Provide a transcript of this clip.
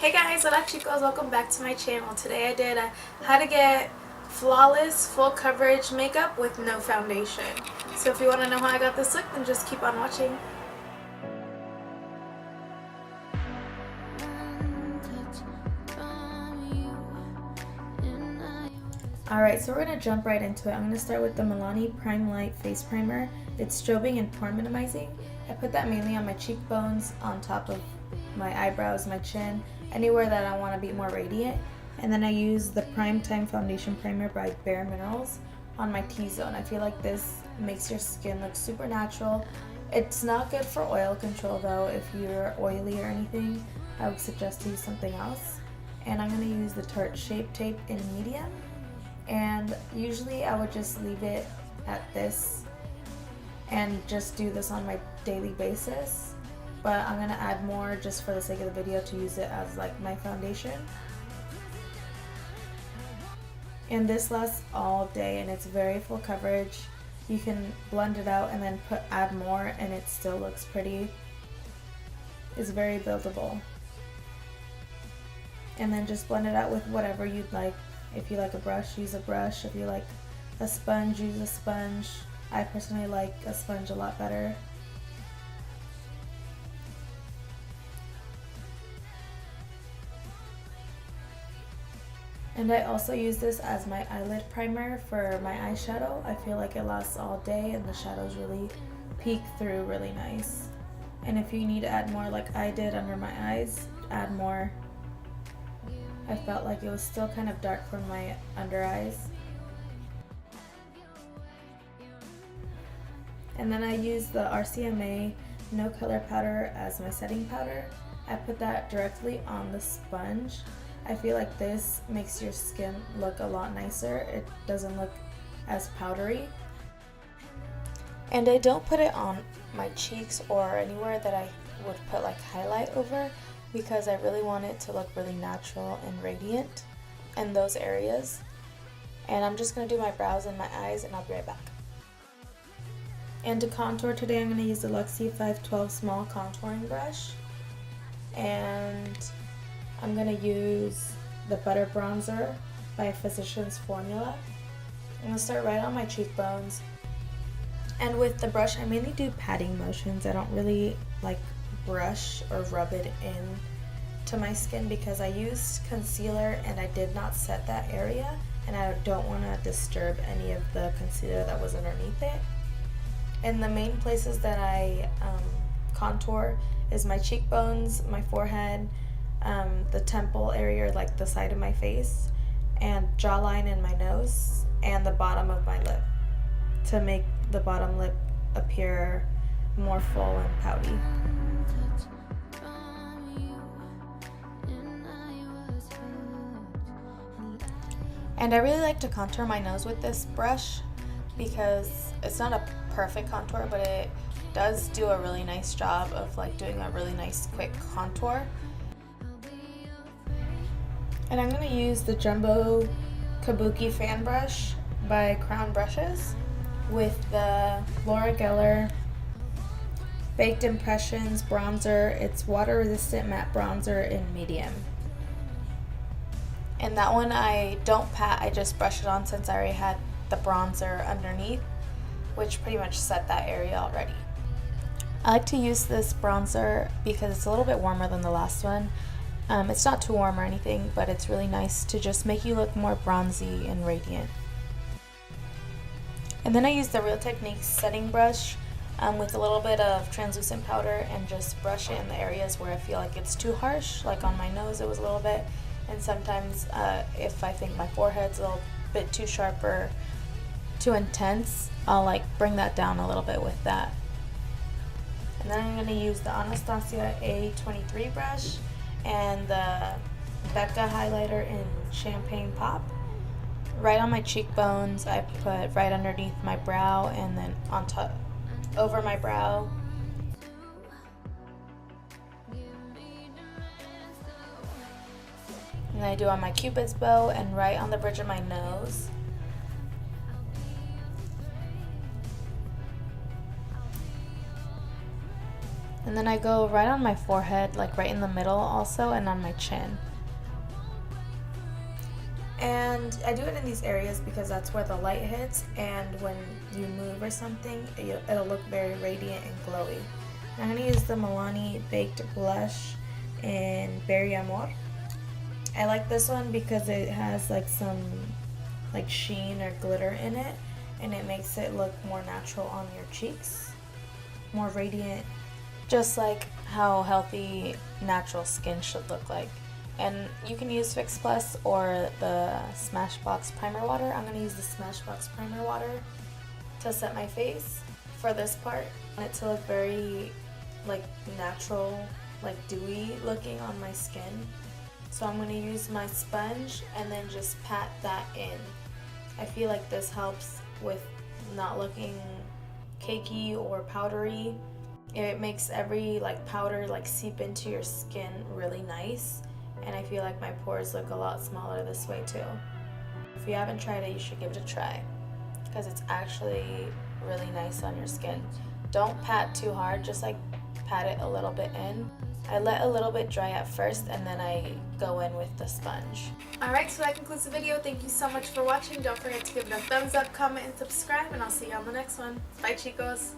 Hey guys, hola chicos, welcome back to my channel. Today I did a how to get flawless full coverage makeup with no foundation. So if you want to know how I got this look, then just keep on watching. Alright, so we're going to jump right into it. I'm going to start with the Milani Prime Light Face Primer. It's strobing and pore minimizing. I put that mainly on my cheekbones, on top of my eyebrows, my chin, anywhere that I want to be more radiant. And then I use the Prime Time Foundation Primer by Bare Minerals on my T-zone. I feel like this makes your skin look super natural. It's not good for oil control though. If you're oily or anything, I would suggest to use something else. And I'm going to use the Tarte Shape Tape in medium. And usually I would just leave it at this and just do this on my daily basis, but I'm gonna add more just for the sake of the video to use it as like my foundation. And this lasts all day and it's very full coverage. You can blend it out and then add more and it still looks pretty. It's very buildable. And then just blend it out with whatever you'd like. If you like a brush, use a brush. If you like a sponge, use a sponge. I personally like a sponge a lot better. And I also use this as my eyelid primer for my eyeshadow. I feel like it lasts all day and the shadows really peek through really nice. And if you need to add more like I did under my eyes, add more. I felt like it was still kind of dark from my under eyes. And then I used the RCMA No Color Powder as my setting powder. I put that directly on the sponge. I feel like this makes your skin look a lot nicer. It doesn't look as powdery. And I don't put it on my cheeks or anywhere that I would put like highlight over, because I really want it to look really natural and radiant in those areas. And I'm just going to do my brows and my eyes and I'll be right back. And to contour today, I'm going to use the Luxie 512 small contouring brush. And I'm going to use the Butter Bronzer by Physicians Formula. I'm going to start right on my cheekbones. And with the brush, I mainly do patting motions. I don't really like brush or rub it in to my skin because I used concealer and I did not set that area, and I don't want to disturb any of the concealer that was underneath it. And the main places that I contour is my cheekbones, my forehead, the temple area, like the side of my face, and jawline and my nose, and the bottom of my lip, to make the bottom lip appear more full and pouty. And I really like to contour my nose with this brush because it's not a perfect contour, but it does do a really nice job of like doing a really nice quick contour. And I'm going to use the Jumbo Kabuki Fan Brush by Crown Brushes with the Laura Geller Baked Impressions Bronzer. It's water resistant matte bronzer in medium. And that one I don't pat, I just brush it on since I already had the bronzer underneath, which pretty much set that area already. I like to use this bronzer because it's a little bit warmer than the last one. It's not too warm or anything, but it's really nice to just make you look more bronzy and radiant. And then I use the Real Techniques setting brush with a little bit of translucent powder and just brush it in the areas where I feel like it's too harsh, like on my nose it was a little bit, and sometimes if I think my forehead's a little bit too sharp or too intense, I'll like bring that down a little bit with that. And then I'm going to use the Anastasia A23 brush and the Becca highlighter in Champagne Pop. Right on my cheekbones, I put right underneath my brow and then on top over my brow. And I do on my cupid's bow and right on the bridge of my nose. And then I go right on my forehead, like right in the middle also, and on my chin. And I do it in these areas because that's where the light hits, and when you move or something, it'll look very radiant and glowy. And I'm going to use the Milani Baked Blush in Berry Amor. I like this one because it has like some like sheen or glitter in it, and it makes it look more natural on your cheeks, more radiant, just like how healthy natural skin should look like. And you can use Fix Plus or the Smashbox Primer Water. I'm going to use the Smashbox Primer Water to set my face for this part. I want it to look very like natural, like dewy looking on my skin. So I'm going to use my sponge and then just pat that in. I feel like this helps with not looking cakey or powdery. It makes every like powder like seep into your skin really nice. And I feel like my pores look a lot smaller this way too. If you haven't tried it, you should give it a try because it's actually really nice on your skin. Don't pat too hard, just like pat it a little bit in. I let a little bit dry at first and then I go in with the sponge. Alright, so that concludes the video. Thank you so much for watching. Don't forget to give it a thumbs up, comment, and subscribe, and I'll see you on the next one. Bye, chicos!